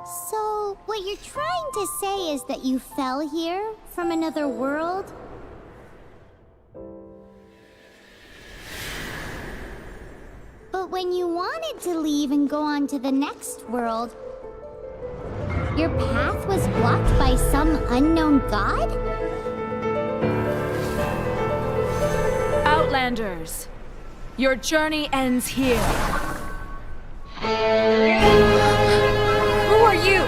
So, what you're trying to say is that you fell here from another world? But when you wanted to leave and go on to the next world, your path was blocked by some unknown god? Outlanders, your journey ends here. Who are you?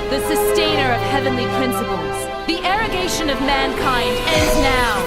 The sustainer of heavenly principles. The arrogation of mankind ends now.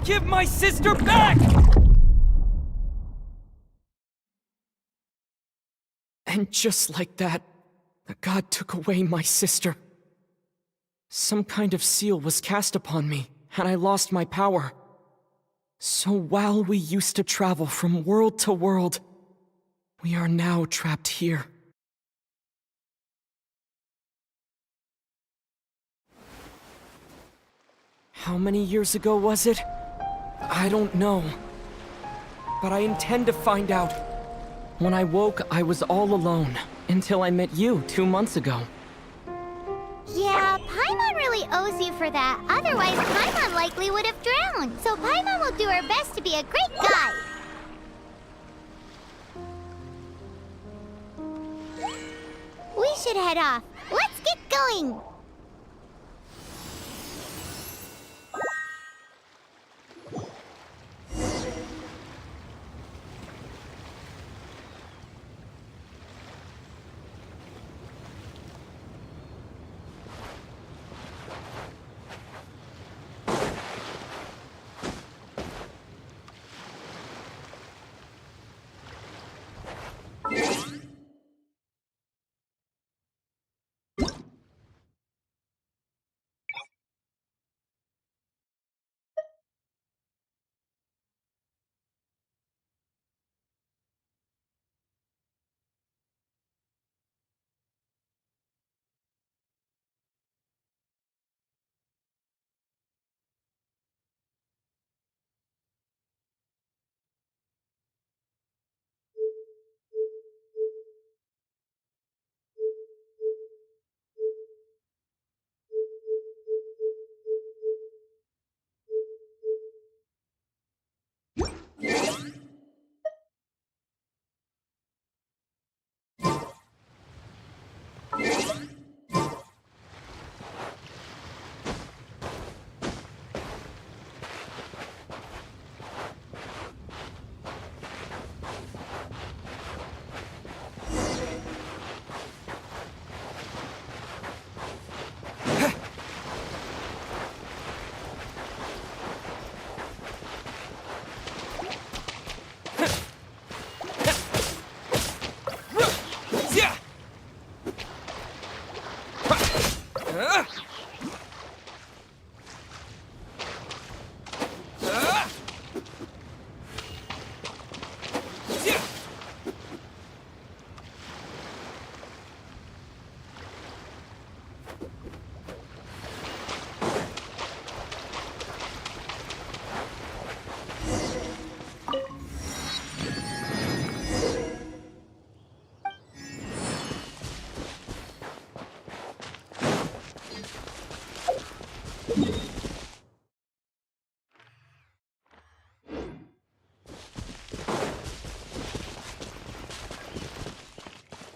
Give my sister back! And just like that, the god took away my sister. Some kind of seal was cast upon me, and I lost my power. So while we used to travel from world to world, we are now trapped here. How many years ago was it? I don't know. But I intend to find out. When I woke, I was all alone, until I met you 2 months ago. Yeah, Paimon really owes you for that. Otherwise, Paimon likely would have drowned. So Paimon will do her best to be a great guide. We should head off. Let's get going.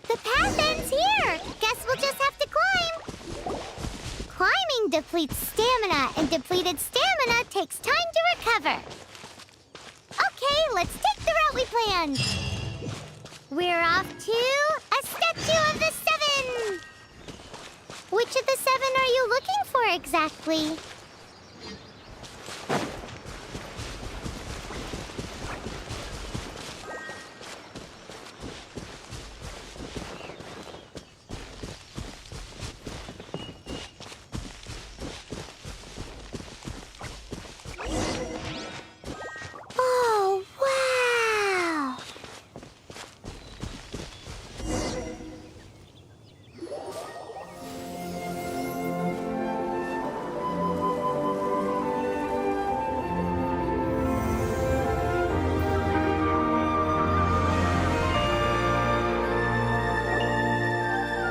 The path ends here. Guess we'll just have to climb. Climbing depletes stamina, and depleted stamina takes time to recover. Okay, let's take the route we planned. We're off to a statue of the seven. Which of the seven are you looking for exactly? Oh, wow!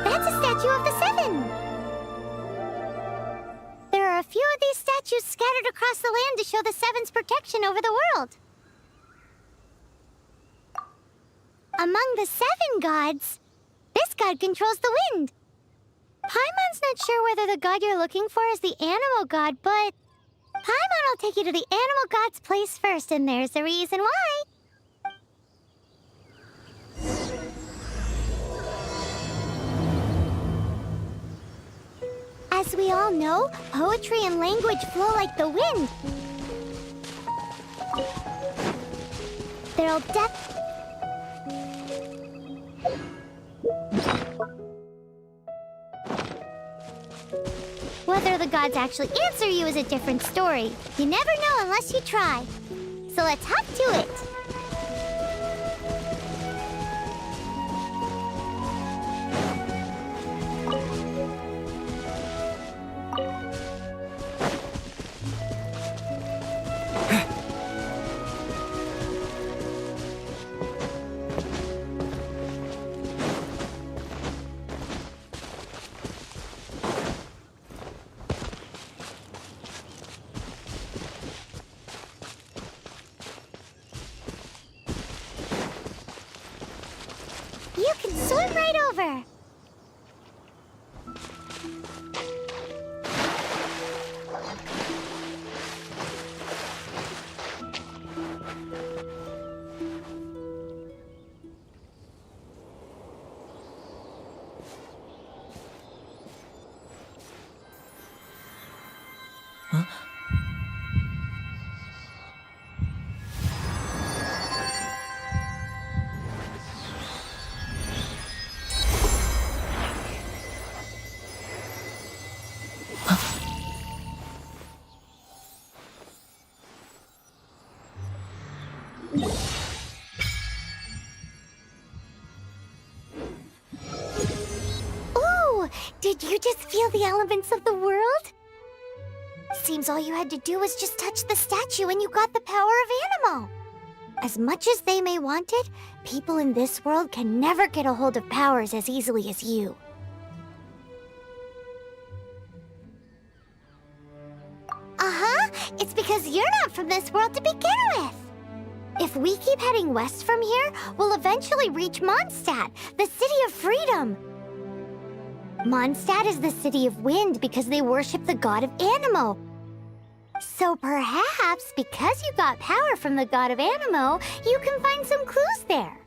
That's a statue of the seven. There are a few of these statues scattered across the land to show the Seven's protection over the world. Among the seven gods, this god controls the wind. Paimon's not sure whether the god you're looking for is the animal god, but Paimon will take you to the animal god's place first, and there's a reason why. As we all know, poetry and language flow like the wind. There'll Whether the gods actually answer you is a different story. You never know unless you try. So let's hop to it. You can swim right over. Ooh, did you just feel the elements of the world? Seems all you had to do was just touch the statue and you got the power of animal. As much as they may want it, people in this world can never get a hold of powers as easily as you. Uh-huh, it's because you're not from this world to begin with. If we keep heading west from here, we'll eventually reach Mondstadt, the city of freedom. Mondstadt is the city of wind because they worship the god of Anemo. So perhaps, because you got power from the god of Anemo, you can find some clues there.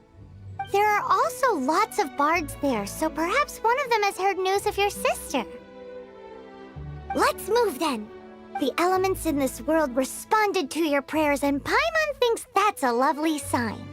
There are also lots of bards there, so perhaps one of them has heard news of your sister. Let's move then. The elements in this world responded to your prayers, and Paimon thinks that's a lovely sign.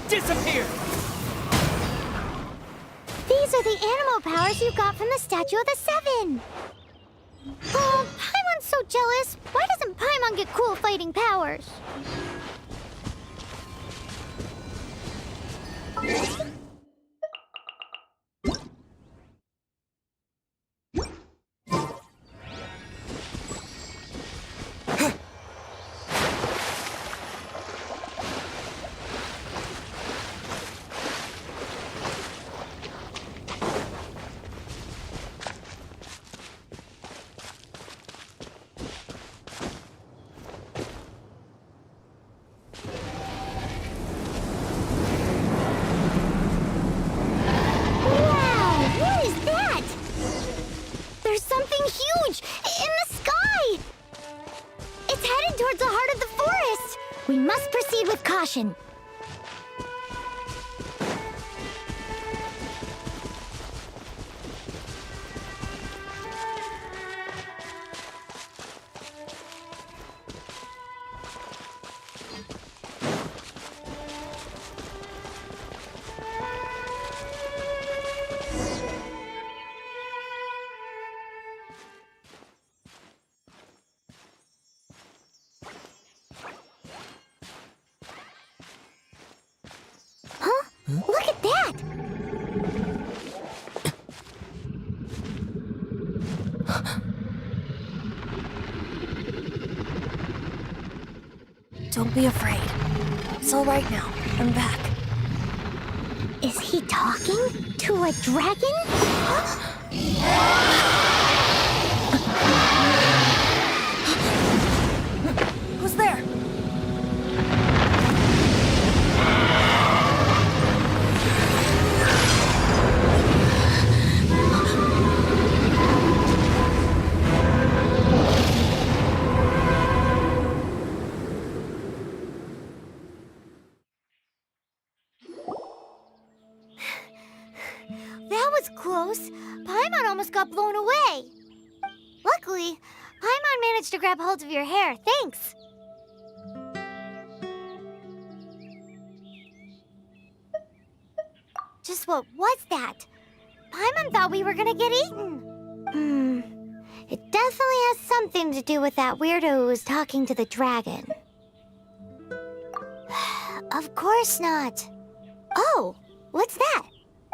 Disappear! These are the animal powers you got from the Statue of the Seven. Oh, Paimon's so jealous. Why doesn't Paimon get cool fighting powers? Huge! In the sky! It's headed towards the heart of the forest! We must proceed with caution. Look at that! Don't be afraid. It's all right now. I'm back. Is he talking to a dragon? Who's there? That was close. Paimon almost got blown away. Luckily, Paimon managed to grab hold of your hair. Thanks. Just what was that? Paimon thought we were gonna get eaten. It definitely has something to do with that weirdo who was talking to the dragon. Of course not. Oh, what's that?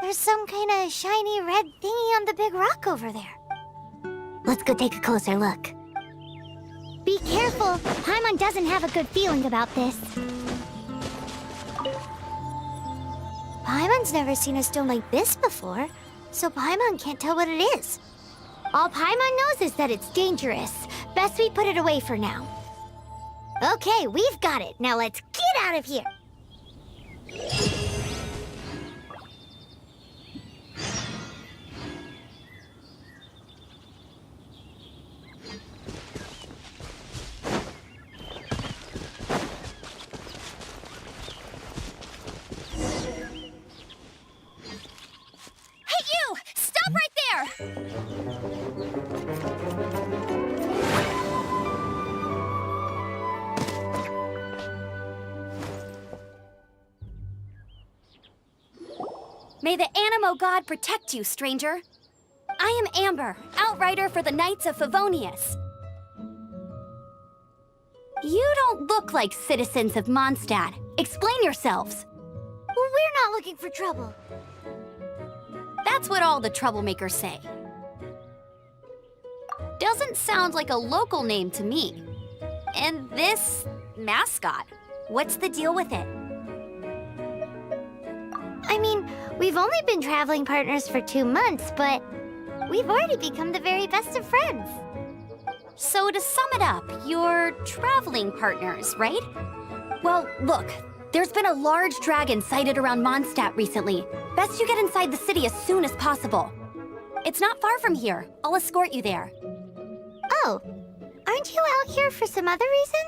There's some kind of shiny red thingy on the big rock over there. Let's go take a closer look. Be careful. Paimon doesn't have a good feeling about this. Paimon's never seen a stone like this before, so Paimon can't tell what it is. All Paimon knows is that it's dangerous. Best we put it away for now. Okay, we've got it. Now let's get out of here. Stop right there! May the Animo God protect you, stranger. I am Amber, outrider for the Knights of Favonius. You don't look like citizens of Mondstadt. Explain yourselves. Well, we're not looking for trouble. That's what all the troublemakers say. Doesn't sound like a local name to me. And this mascot, what's the deal with it? I mean, we've only been traveling partners for 2 months, but we've already become the very best of friends. So to sum it up, you're traveling partners, right? Well, look, there's been a large dragon sighted around Mondstadt recently. Best you get inside the city as soon as possible. It's not far from here. I'll escort you there. Oh, aren't you out here for some other reason?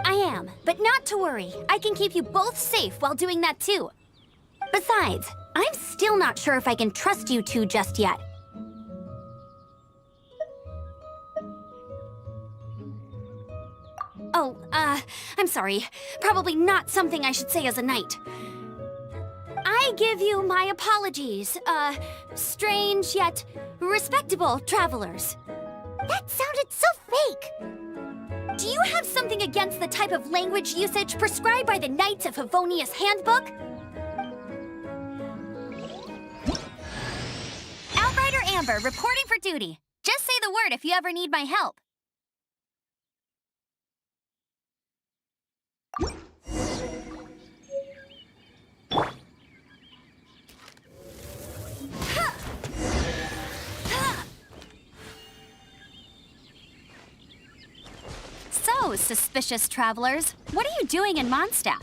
I am, but not to worry. I can keep you both safe while doing that too. Besides, I'm still not sure if I can trust you two just yet. I'm sorry. Probably not something I should say as a knight. I give you my apologies, strange yet respectable travelers. That sounded so fake. Do you have something against the type of language usage prescribed by the Knights of Favonius Handbook? Outrider Amber, reporting for duty. Just say the word if you ever need my help. So, suspicious travelers, what are you doing in Mondstadt?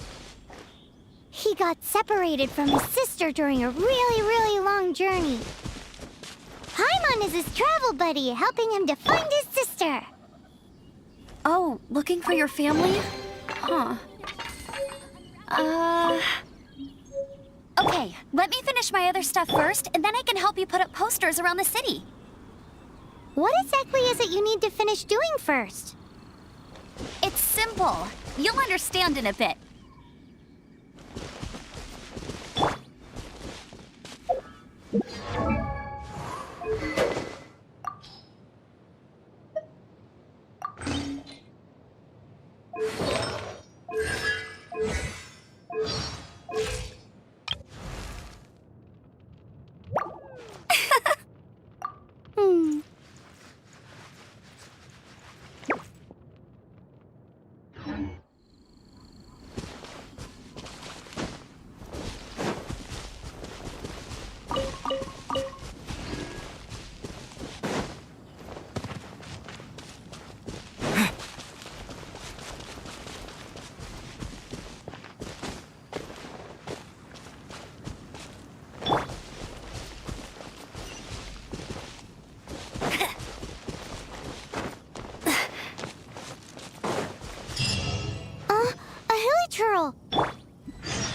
He got separated from his sister during a really long journey. Paimon is his travel buddy, helping him to find his sister. Oh, looking for your family? Huh. Okay, let me finish my other stuff first, and then I can help you put up posters around the city. What exactly is it you need to finish doing first? It's simple. You'll understand in a bit.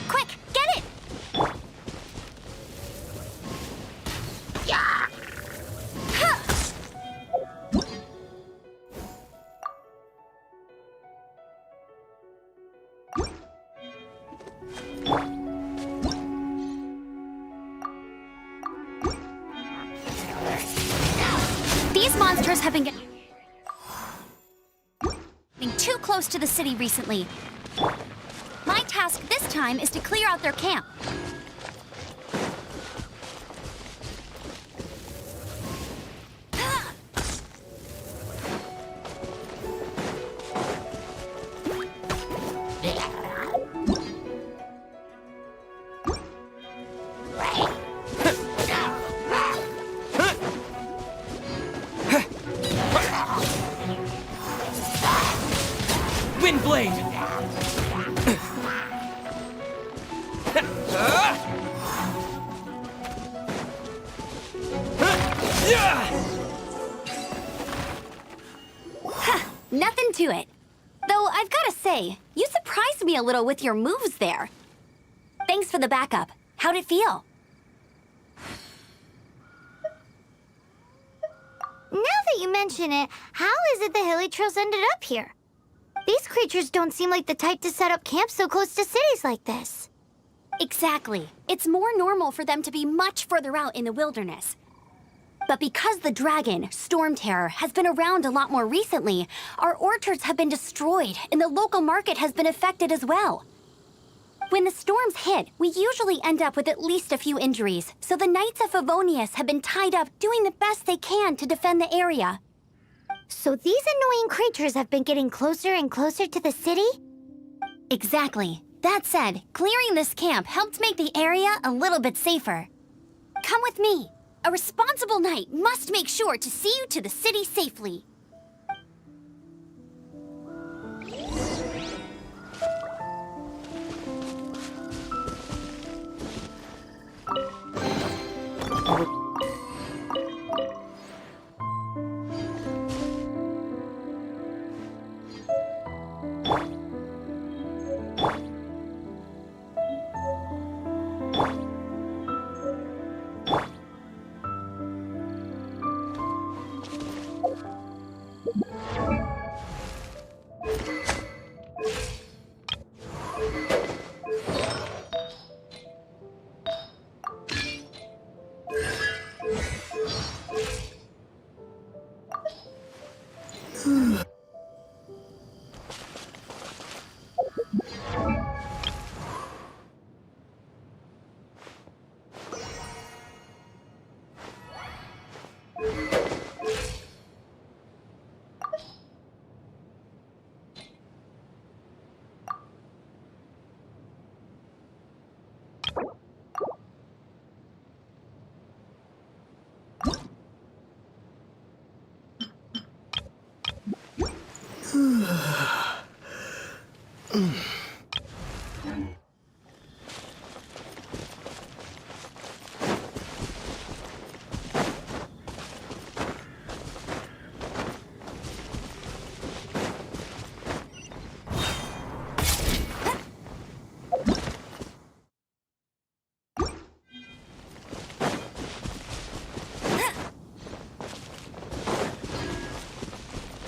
Quick, get it! These monsters have been getting too close to the city recently. My task this time is to clear out their camp. Windblade! Nothing to it. Though I've gotta say, you surprised me a little with your moves there. Thanks for the backup. How'd it feel? Now that you mention it, how is it the Hilly Trails ended up here? These creatures don't seem like the type to set up camp so close to cities like this. Exactly. It's more normal for them to be much further out in the wilderness. But because the dragon, Storm Terror, has been around a lot more recently, our orchards have been destroyed and the local market has been affected as well. When the storms hit, we usually end up with at least a few injuries, so the Knights of Favonius have been tied up doing the best they can to defend the area. So these annoying creatures have been getting closer and closer to the city? Exactly. That said, clearing this camp helped make the area a little bit safer. Come with me. A responsible knight must make sure to see you to the city safely.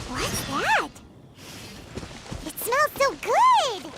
What's that? It smells so good!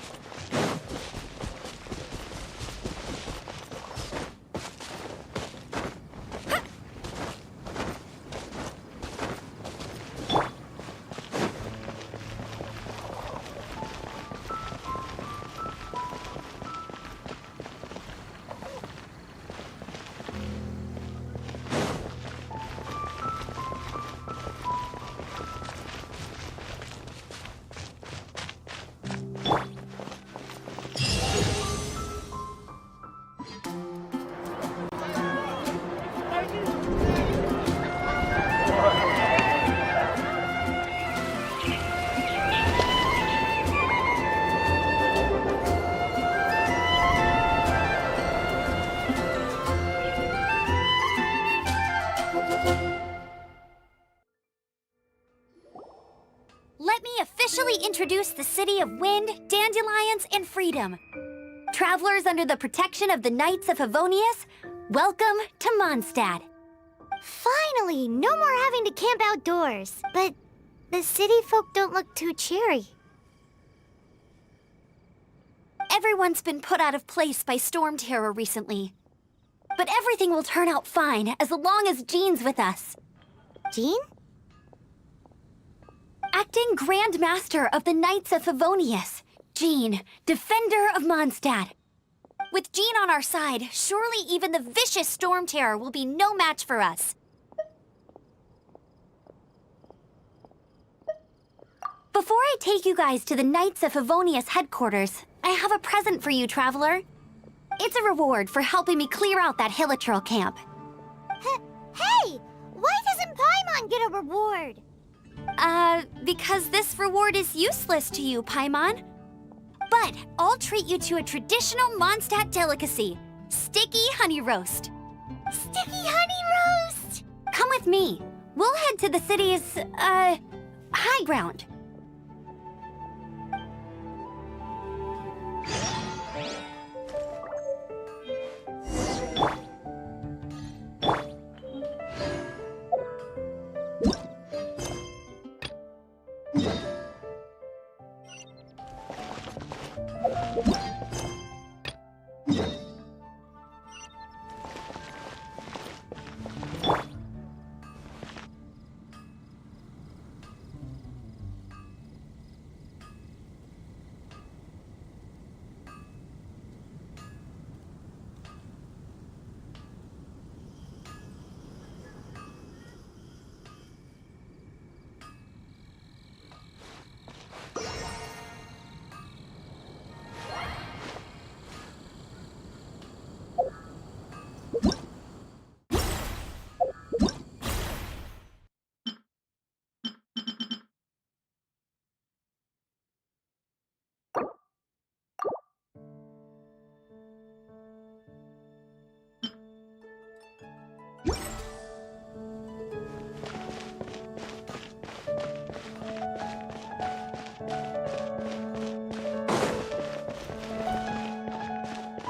Let me officially introduce the city of wind, dandelions, and freedom. Travelers under the protection of the Knights of Favonius, welcome to Mondstadt. Finally, no more having to camp outdoors. But the city folk don't look too cheery. Everyone's been put out of place by storm terror recently. But everything will turn out fine as long as Jean's with us. Jean? Acting Grand Master of the Knights of Favonius, Jean, Defender of Mondstadt. With Jean on our side, surely even the vicious storm terror will be no match for us. Before I take you guys to the Knights of Favonius headquarters, I have a present for you, Traveler. It's a reward for helping me clear out that Hilitril camp. Hey! Why doesn't Paimon get a reward? Because this reward is useless to you, Paimon. But I'll treat you to a traditional Mondstadt delicacy, sticky honey roast. Sticky honey roast! Come with me. We'll head to the city's, high ground.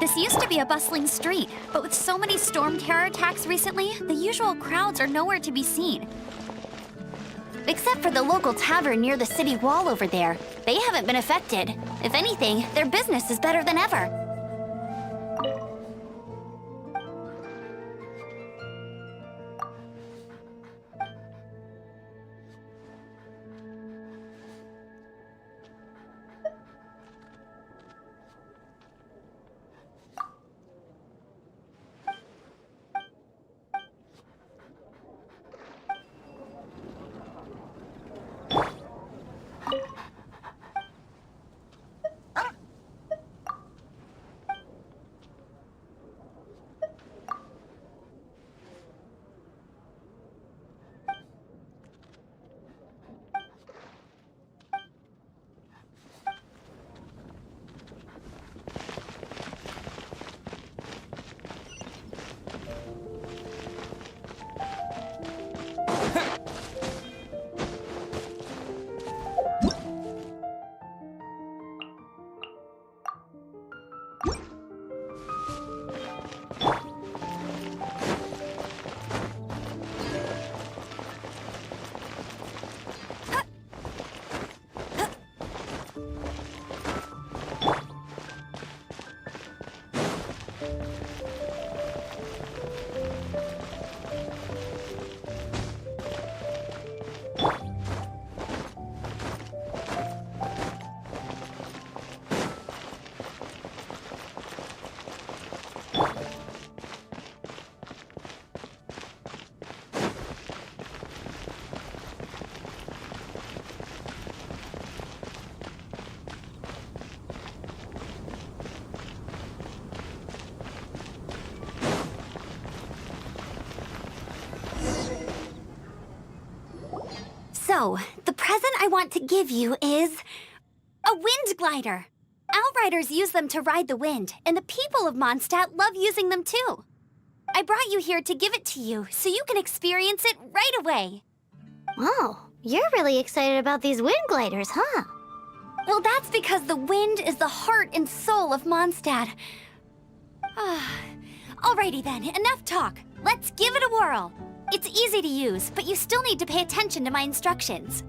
This used to be a bustling street, but with so many storm terror attacks recently, the usual crowds are nowhere to be seen. Except for the local tavern near the city wall over there. They haven't been affected. If anything, their business is better than ever. So, the present I want to give you is a wind glider. Outriders use them to ride the wind, and the people of Mondstadt love using them too. I brought you here to give it to you, so you can experience it right away. Oh, you're really excited about these wind gliders, huh? Well, that's because the wind is the heart and soul of Mondstadt. Alrighty then, enough talk. Let's give it a whirl. It's easy to use, but you still need to pay attention to my instructions.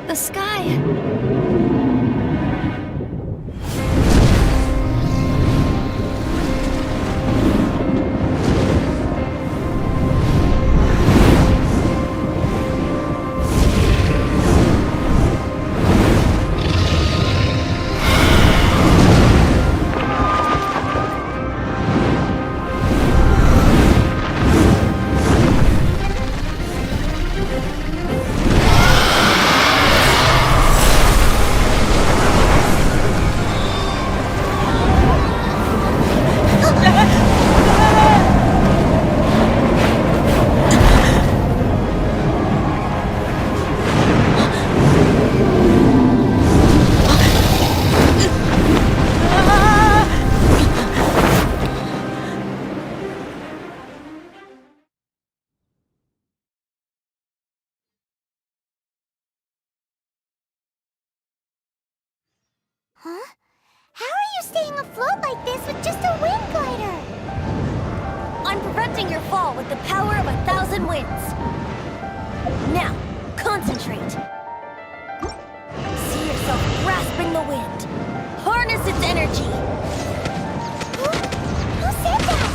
The sky. Huh? How are you staying afloat like this with just a wind glider? I'm preventing your fall with the power of 1,000 winds. Now, concentrate. See yourself grasping the wind. Harness its energy. Who said that?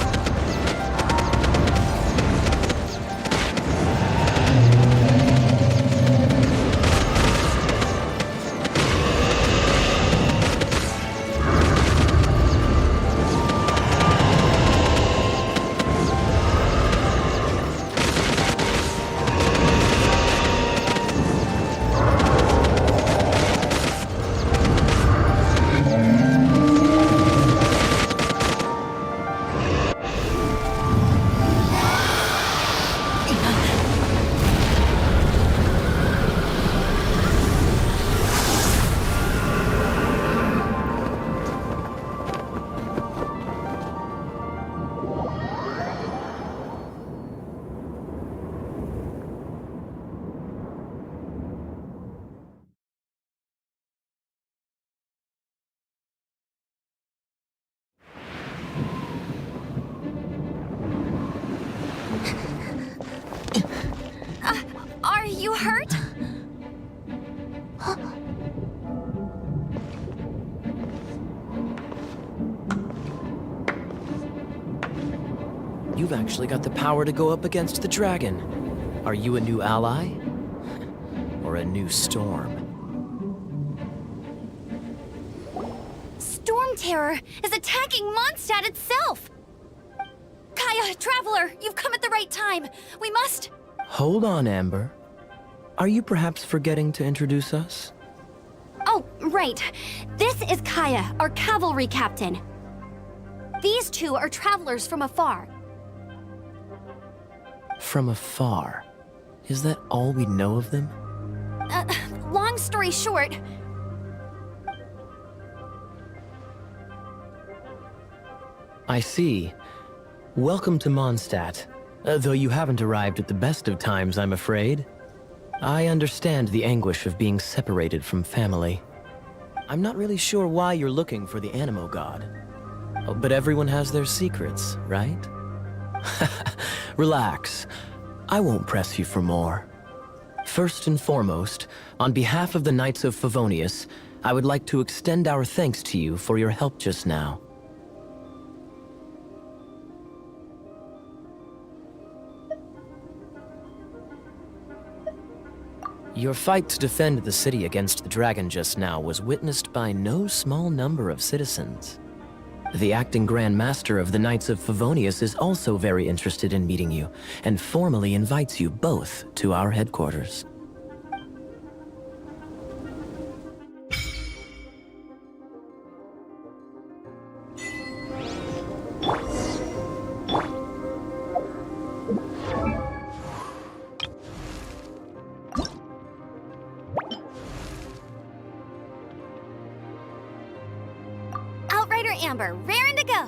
Are you hurt? You've actually got the power to go up against the dragon. Are you a new ally? Or a new storm? Storm Terror is attacking Mondstadt itself! Kaya, Traveler, you've come at the right time. We must... Hold on, Amber. Are you perhaps forgetting to introduce us? Oh, right. This is Kaya, our cavalry captain. These two are travelers from afar. From afar. Is that all we know of them? Long story short... I see. Welcome to Mondstadt. Though you haven't arrived at the best of times, I'm afraid. I understand the anguish of being separated from family. I'm not really sure why you're looking for the Animo God. Oh, but everyone has their secrets, right? Relax. I won't press you for more. First and foremost, on behalf of the Knights of Favonius, I would like to extend our thanks to you for your help just now. Your fight to defend the city against the dragon just now was witnessed by no small number of citizens. The acting Grand Master of the Knights of Favonius is also very interested in meeting you, and formally invites you both to our headquarters. Outrider Amber, raring to go.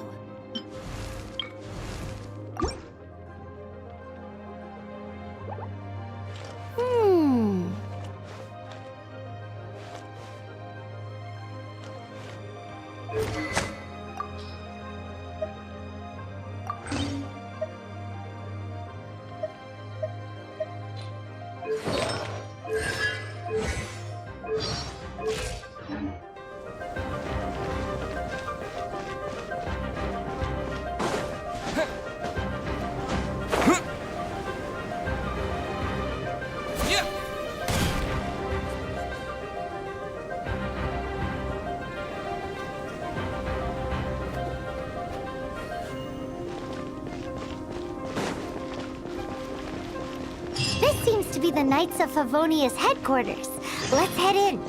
This seems to be the Knights of Favonius headquarters. Let's head in.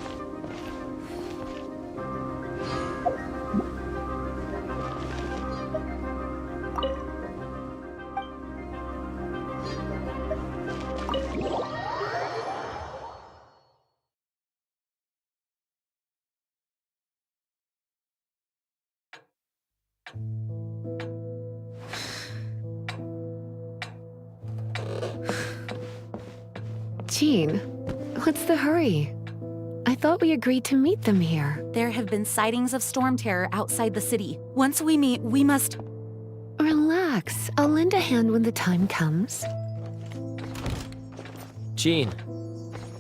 Jean, what's the hurry? I thought we agreed to meet them here. There have been sightings of storm terror outside the city. Once we meet, we must... Relax. I'll lend a hand when the time comes. Jean,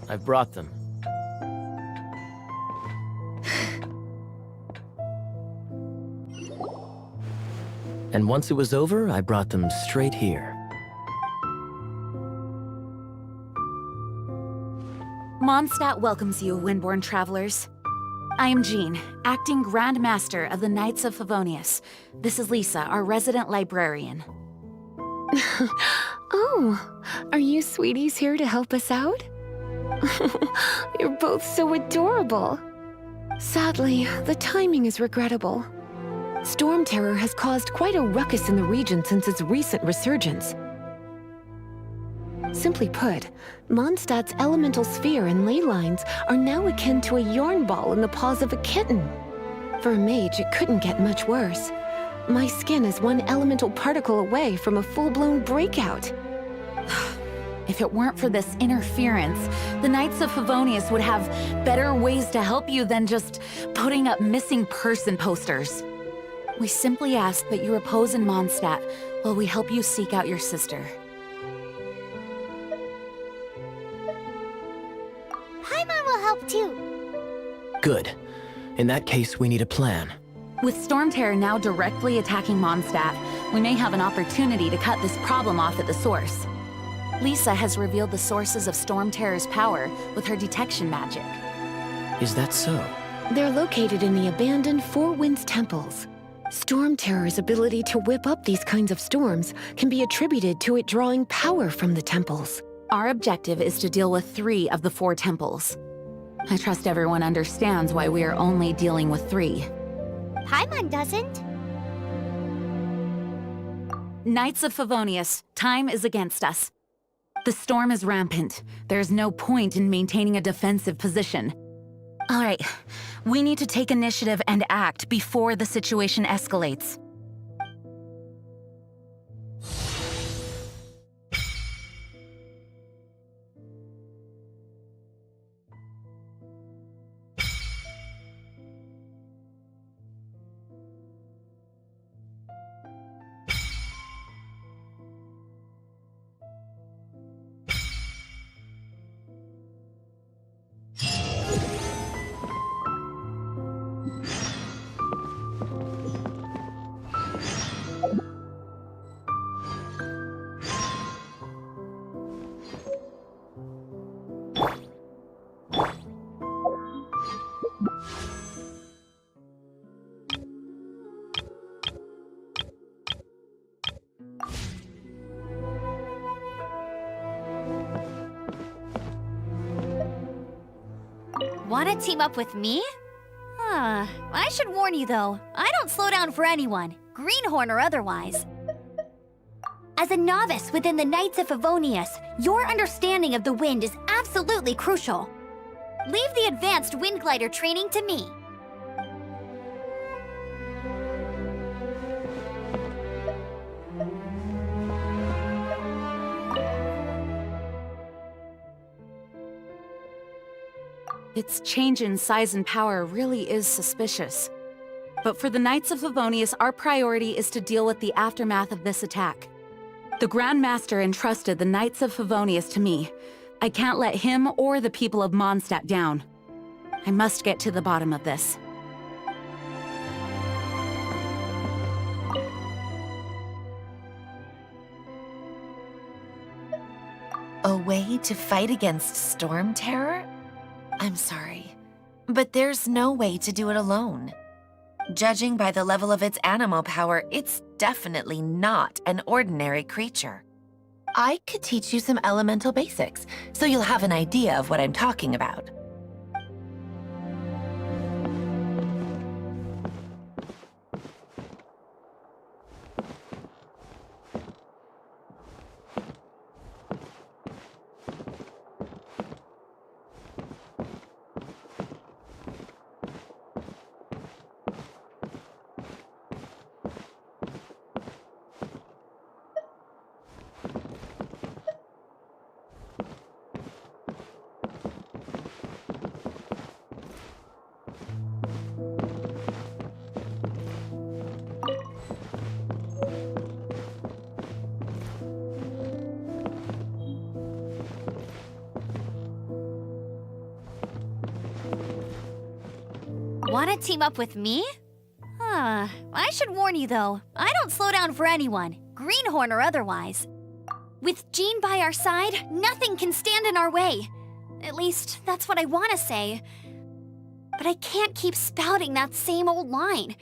I've brought them. And once it was over, I brought them straight here. Mondstadt welcomes you, Windborn travelers. I am Jean, acting Grand Master of the Knights of Favonius. This is Lisa, our resident librarian. Oh, are you sweeties here to help us out? You're both so adorable. Sadly, the timing is regrettable. Storm terror has caused quite a ruckus in the region since its recent resurgence. Simply put, Mondstadt's elemental sphere and ley lines are now akin to a yarn ball in the paws of a kitten. For a mage, it couldn't get much worse. My skin is one elemental particle away from a full-blown breakout. If it weren't for this interference, the Knights of Favonius would have better ways to help you than just putting up missing person posters. We simply ask that you repose in Mondstadt while we help you seek out your sister. Paimon will help too. Good. In that case, we need a plan. With Storm Terror now directly attacking Mondstadt, we may have an opportunity to cut this problem off at the source. Lisa has revealed the sources of Storm Terror's power with her detection magic. Is that so? They're located in the abandoned Four Winds temples. Storm Terror's ability to whip up these kinds of storms can be attributed to it drawing power from the temples. Our objective is to deal with 3 of the 4 temples. I trust everyone understands why we are only dealing with 3. Paimon doesn't. Knights of Favonius, time is against us. The storm is rampant. There's no point in maintaining a defensive position. All right, we need to take initiative and act before the situation escalates. Want to team up with me? I should warn you though, I don't slow down for anyone, greenhorn or otherwise. As a novice within the Knights of Favonius, your understanding of the wind is absolutely crucial. Leave the advanced wind glider training to me. Its change in size and power really is suspicious. But for the Knights of Favonius, our priority is to deal with the aftermath of this attack. The Grand Master entrusted the Knights of Favonius to me. I can't let him or the people of Mondstadt down. I must get to the bottom of this. A way to fight against storm terror? I'm sorry, but there's no way to do it alone. Judging by the level of its animal power, it's definitely not an ordinary creature. I could teach you some elemental basics, so you'll have an idea of what I'm talking about. Want to team up with me? I should warn you though, I don't slow down for anyone, greenhorn or otherwise. With Jean by our side, nothing can stand in our way. At least, that's what I want to say. But I can't keep spouting that same old line.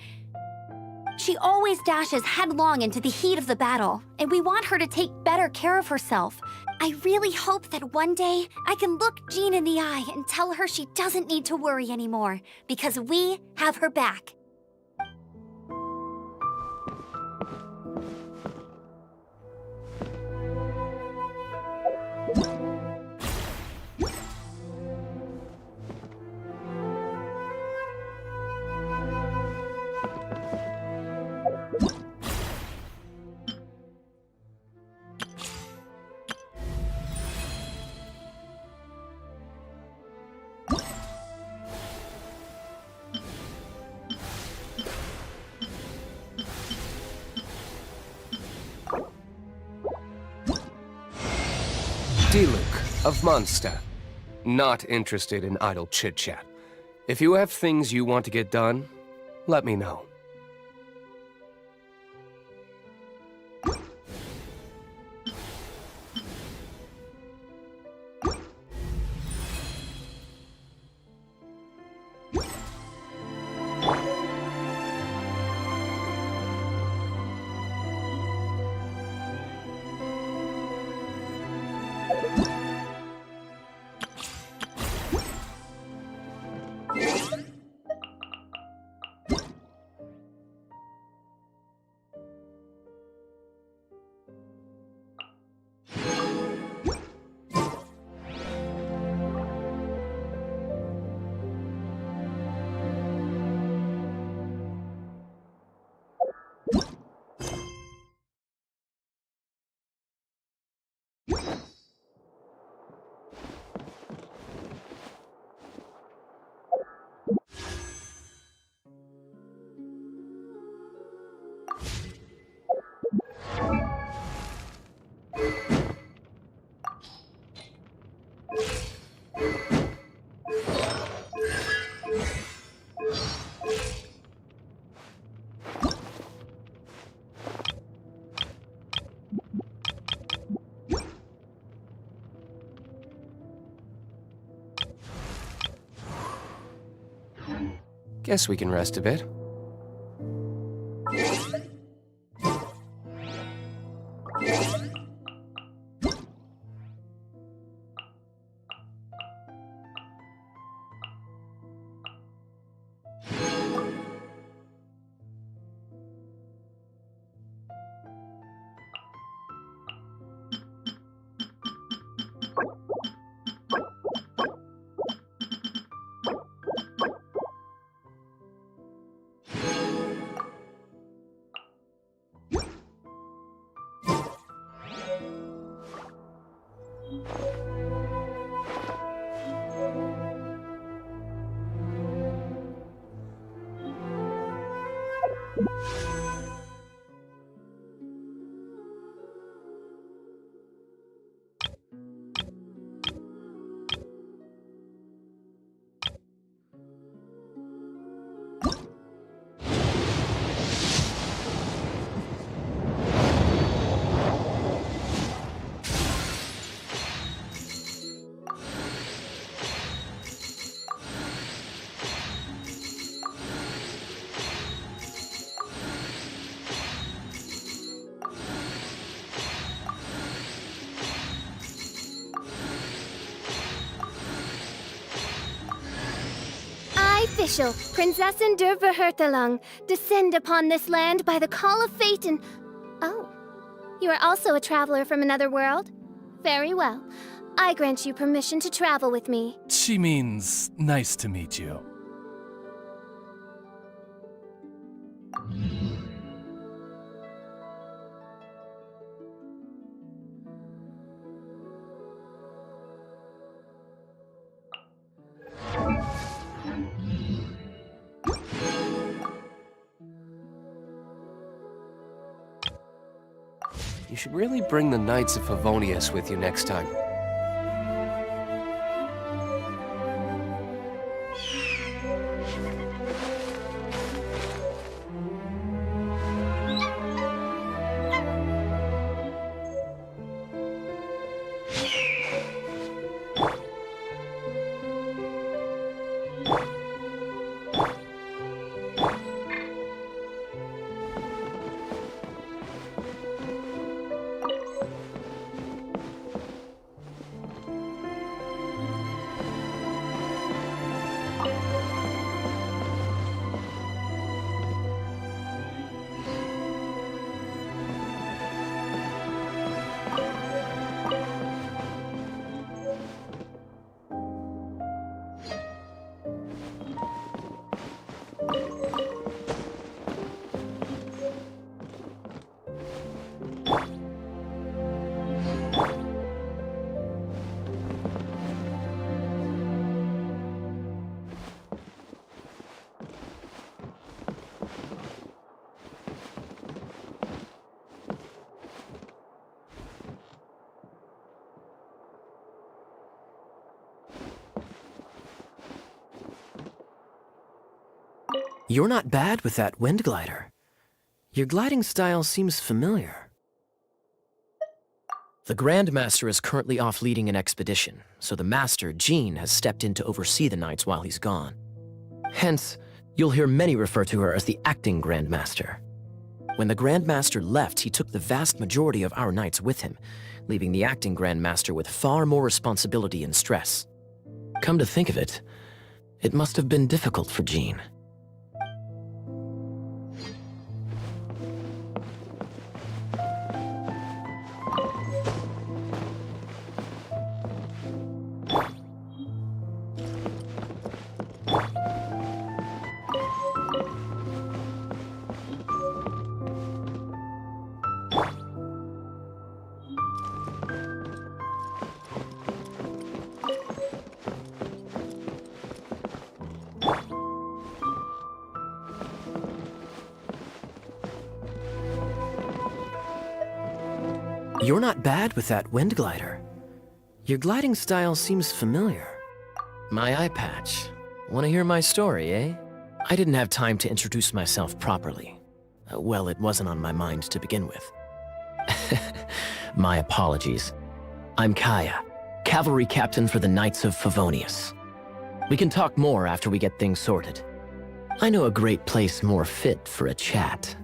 She always dashes headlong into the heat of the battle, and we want her to take better care of herself. I really hope that one day I can look Jean in the eye and tell her she doesn't need to worry anymore, because we have her back. Luke of Mondstadt. Not interested in idle chit-chat. If you have things you want to get done, let me know. Guess we can rest a bit. Official, Prinzessin der Verhurtelung, descend upon this land by the call of fate and... Oh, you are also a traveler from another world? Very well. I grant you permission to travel with me. She means nice to meet you. You should really bring the Knights of Favonius with you next time. You're not bad with that wind glider. Your gliding style seems familiar. The Grand Master is currently off leading an expedition, so the Master, Jean, has stepped in to oversee the Knights while he's gone. Hence, you'll hear many refer to her as the acting Grand Master. When the Grand Master left, he took the vast majority of our Knights with him, leaving the acting Grand Master with far more responsibility and stress. Come to think of it, it must have been difficult for Jean. You're not bad with that wind glider. Your gliding style seems familiar. My eye patch. Want to hear my story, eh? I didn't have time to introduce myself properly. Well, it wasn't on my mind to begin with. My apologies. I'm Kaya, cavalry captain for the Knights of Favonius. We can talk more after we get things sorted. I know a great place more fit for a chat.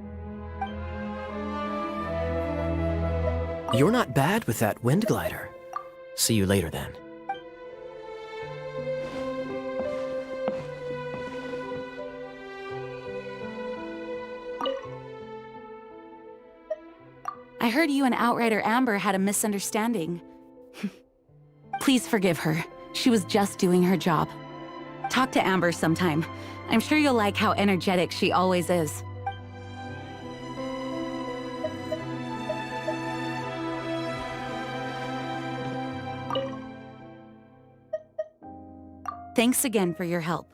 You're not bad with that wind glider. See you later then. I heard you and Outrider Amber had a misunderstanding. Please forgive her. She was just doing her job. Talk to Amber sometime. I'm sure you'll like how energetic she always is. Thanks again for your help.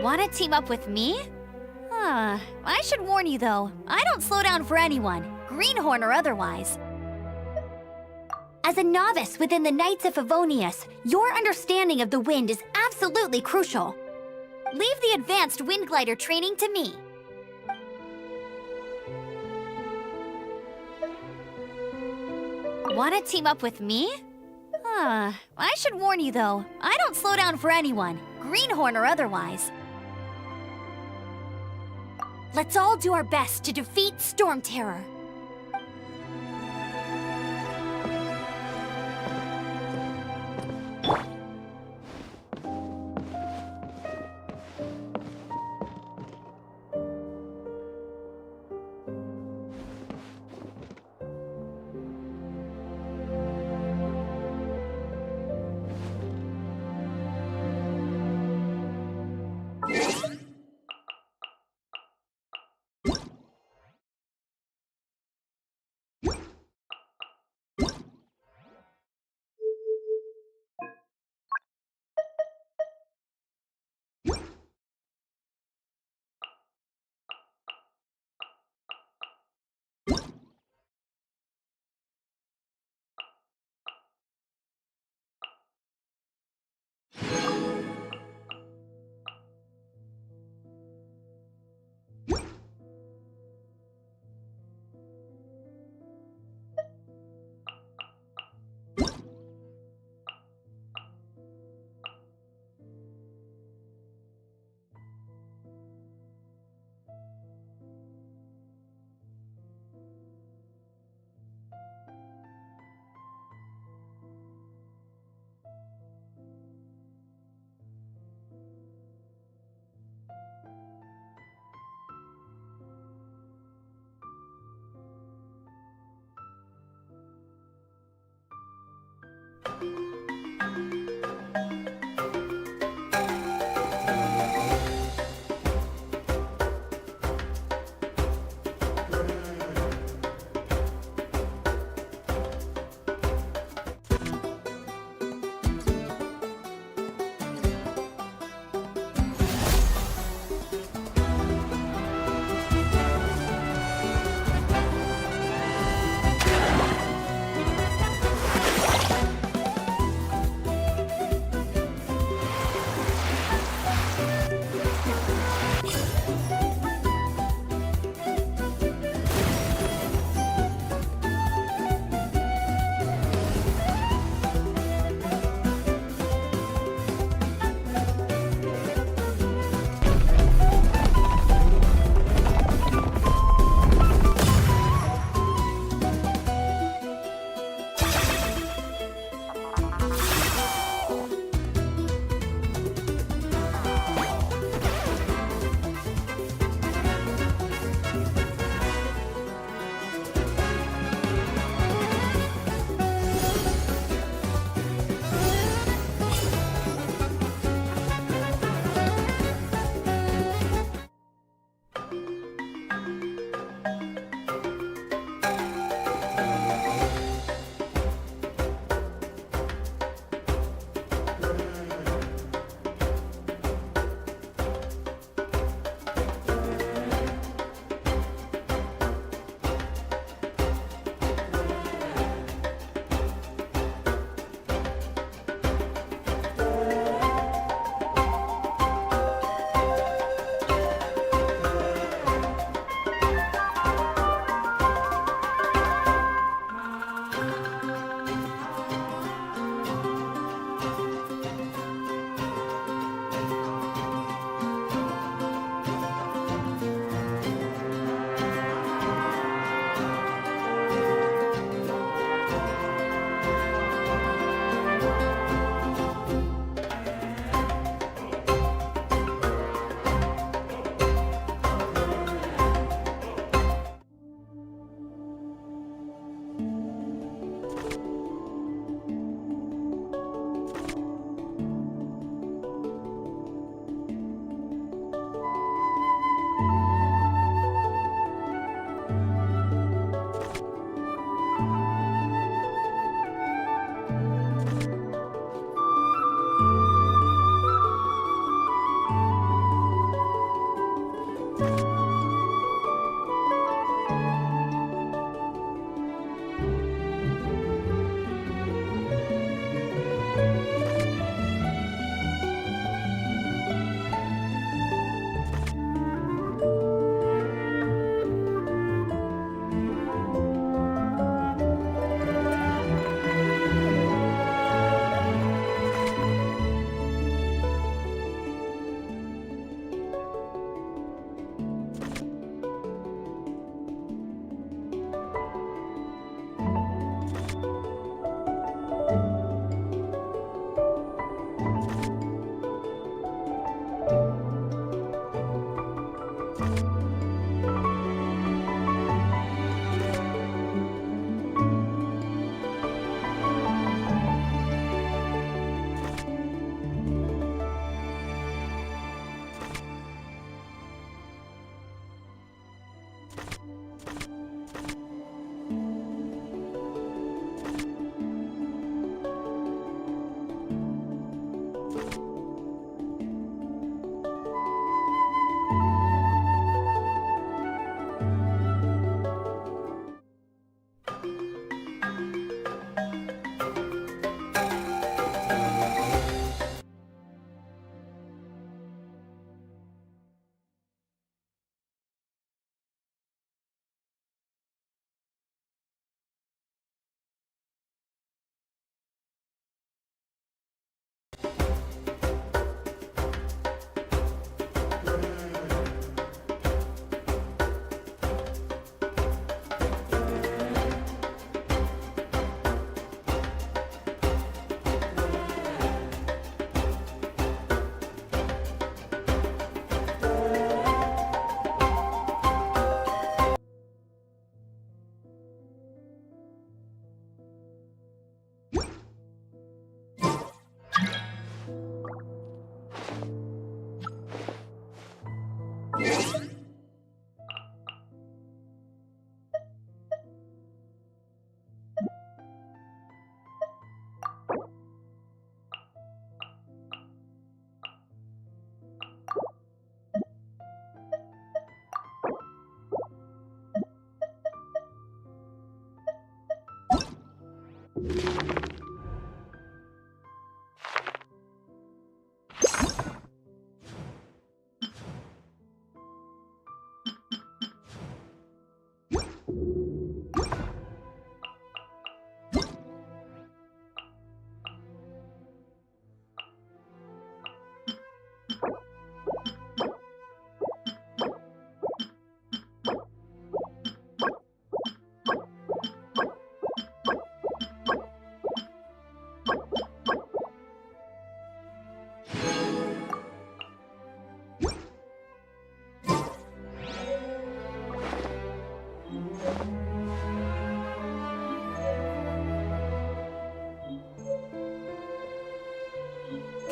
Want to team up with me? I should warn you though, I don't slow down for anyone, greenhorn or otherwise. As a novice within the Knights of Favonius, your understanding of the wind is absolutely crucial. Leave the advanced wind glider training to me. Want to team up with me? I should warn you though, I don't slow down for anyone, greenhorn or otherwise. Let's all do our best to defeat Storm Terror.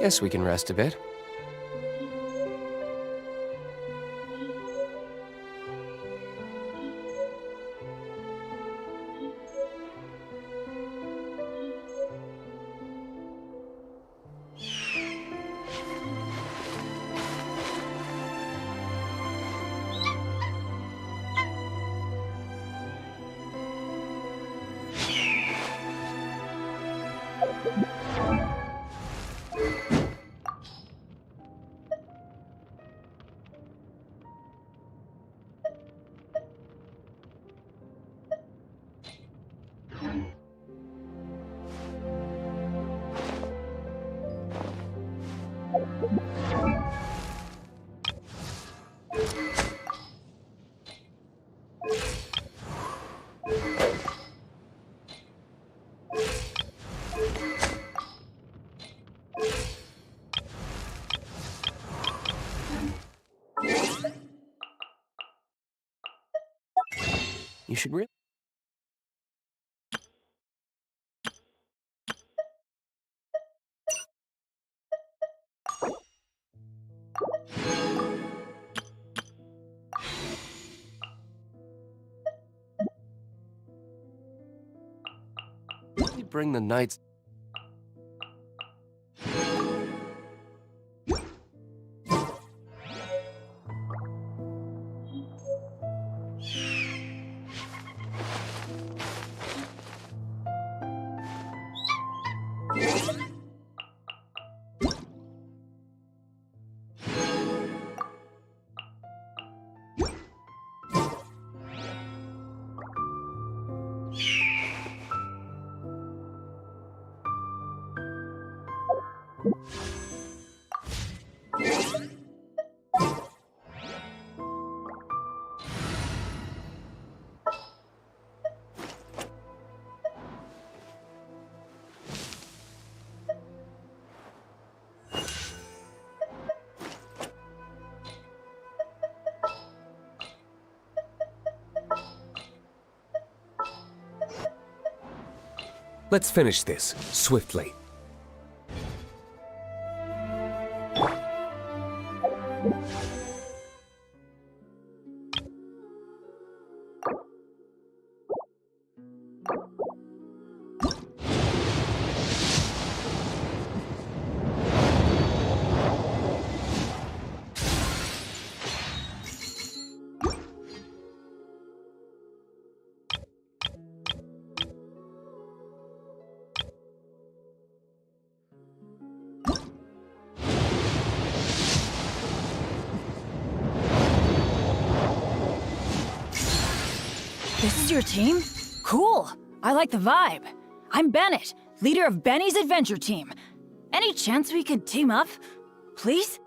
Guess we can rest a bit. You should really... bring the knights... Let's finish this, swiftly. This is your team? Cool. I like the vibe. I'm Bennett, leader of Benny's adventure team. Any chance we could team up? Please?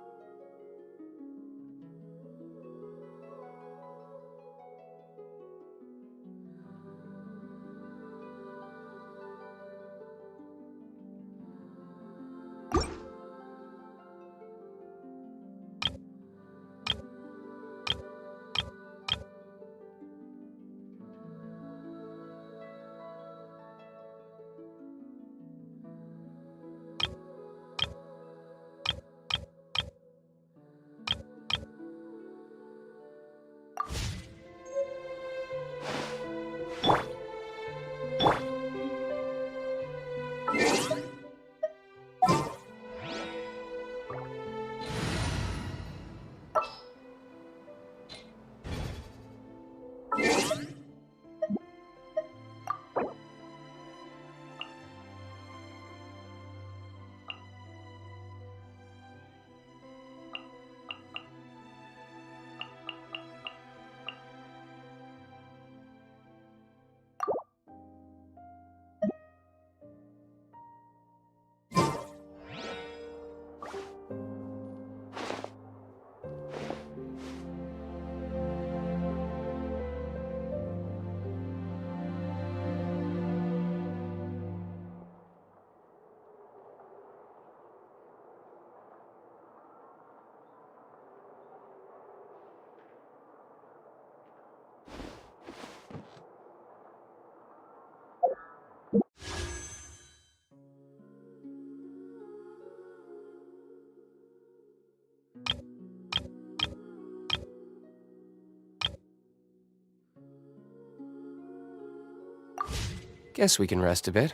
Guess we can rest a bit.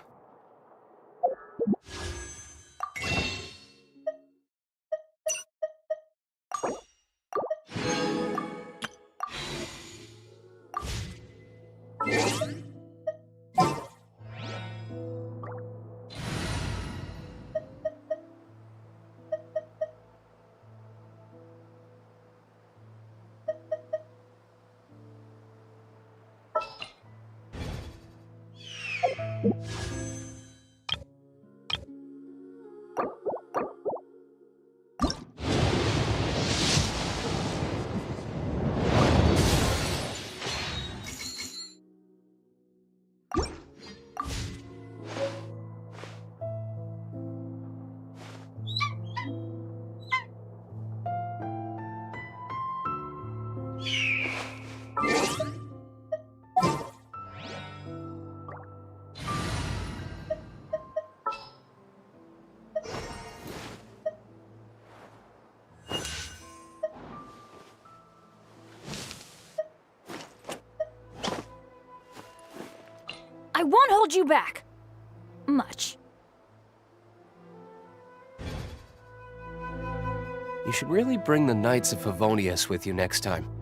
I won't hold you back. Much. You should really bring the Knights of Favonius with you next time.